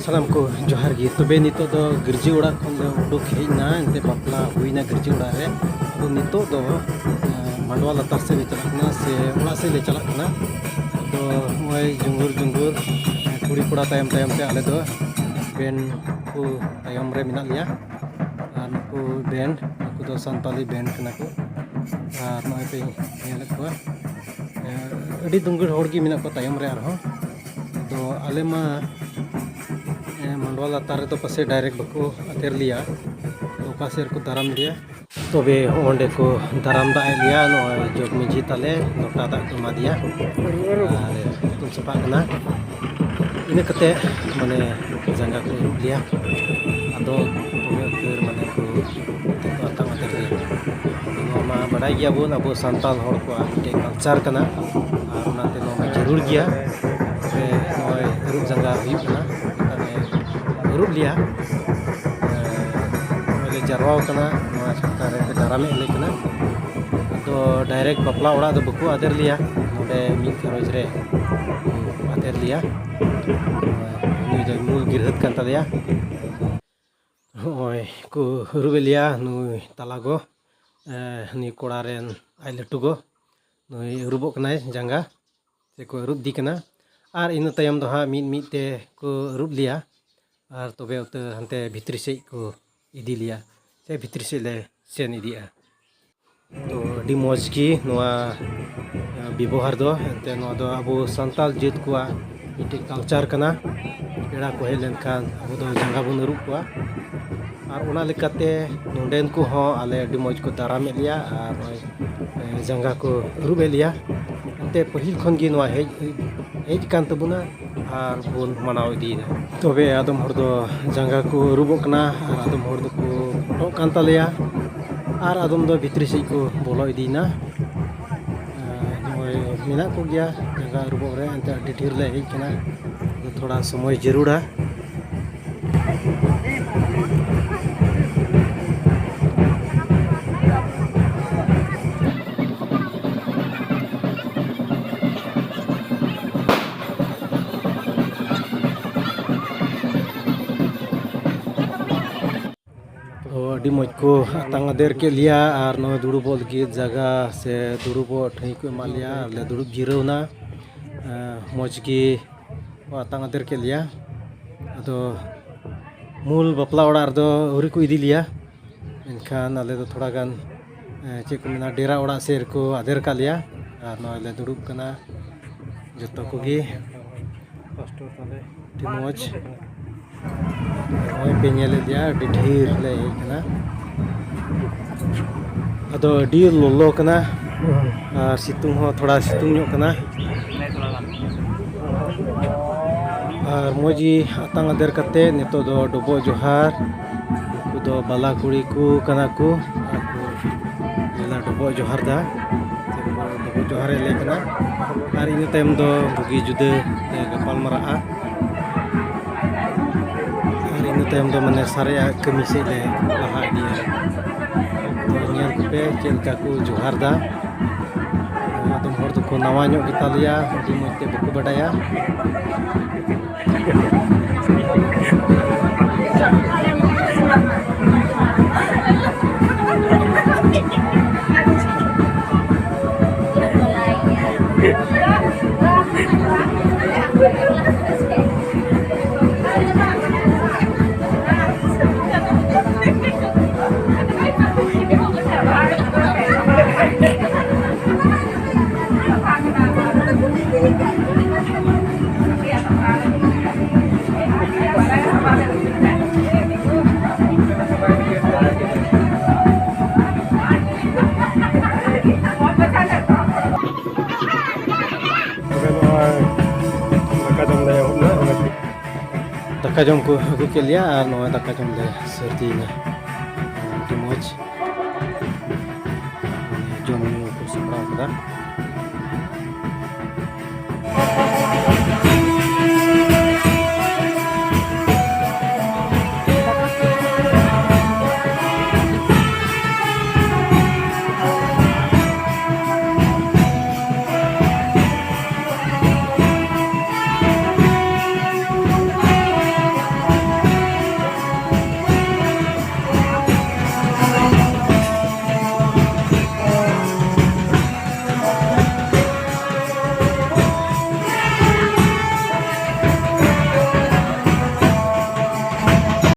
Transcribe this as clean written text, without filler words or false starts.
सालाम को जोहार गी तबे नितो दो गिरजी उड़ा खन दो उडुक हेजना एंते बापला हुईना गिरजी उड़ा रे तो नितो दो मांडवा लतार से ले चलकना से उड़ा से ले चलकना तो मोय जुंगुर जुंगुर कुड़ी कुड़ा तायम तायम ते आले दो बेन को तायम रे मिना लिया आर नुकु बेन नुकु दो संताली बेन कना को आर नय पे नेल को अडी दुंगुर होड़ गी मिना को तायम रे आर हो तो आले मा मंडवा लातार तो पासे डायरेक्ट बको अतेर लिया तो कासेर को दाराम लिया तबे ओंडे को दाराम दा लिया नय जोग मिजी ताले लोटा दा को मा दिया आर तुम सपा कना इन कते माने जंगा को लिया आदो तबे अतेर माने को तांग अतेर लिया मा बड़ाई गया बोन अबो संताल होड़ को आटे कल्चर कना आर ओनाते नो जरूर गया तबे नय रुप जंगा हुई कना रुप लिया मेले जरवाव कना नोआ सरकारे दारामे ले कना तो डायरेक्ट बपला ओड़ा दो बको आदेर लिया नोडे मी खरोज रे आदेर लिया नुई दो मूल गिरहत कान तालिया ओय को रुबे लिया नुई तालागो नि कोड़ा रेन आइ लटुगो नुई रुबो कनाय जंगा से को रुप दी कना आर इन तायम दो हा मीत ते को रुप लिया और तबे उते हंते भितरी से को इदी लिया से भितरी से ले सेन इदिया तो अडी मौज की नोआ व्यवहार दो हंते नोआ दो अबो संताल जेत कोआ इटे कल्चर कना पेड़ा को हेलेन खान अबो दो जंगा बन रुप कोआ और ओना लेकाते नोंडेन को हो आले अडी मौज को दारामे लिया और जंगा को रुबे लिया हंते पहिल खन गी नोआ हेज कान तबुना और बोन मनाव इदीना तबे आदम हर दो जंगा को रुबोक कना और आदम हर दो को टोक कान तालेया और आदम दो भितरी से को बोलो इदीना नय मिना को गया जंगा रुबोक रे अंते अडी ढेर ले हेज कना थोड़ा समय जरूरा अडी मौज को तांग अदेर के लिया और नो दुड़ुबो लगित जगह से दुड़ुबो ठई को मा लिया ले दुड़ुब जिरौना मौज की तांग अदेर के लिया तो मूल बपला ओड़ा दो उरी को इदी लिया इनखान आले दो थोड़ा गान चे को मेना डेरा ओड़ा सेर को अदेर का लिया और नो ले दुड़ुब कना जतो को गी पास्टर ताले मौज नय पे नेले दिया अडी ढेर ले कना अदो अडी लोलो कना और सितुंग हो थोड़ा सितुंग ᱧᱚᱜ कना और मोजी आतांग अदेर कते नितो दो डबो जोहार को दो बाला कुड़ी को कना को लेला डबो जोहार दा डबो जोहार ले कना और इन टाइम दो बुगी जुदे गपाल मराआ इन टाइम दो माने सारे कमी से ले लहा दिया तो नियर पे चेलका को जोहार दा आदम हर दो को नवा ᱧᱚᱜ गिता लिया अडी मते बको बडाया दाका जम को अगू के लिया और नवा दाका जम ले सर्दी में अडी मौज जम को सपड़ा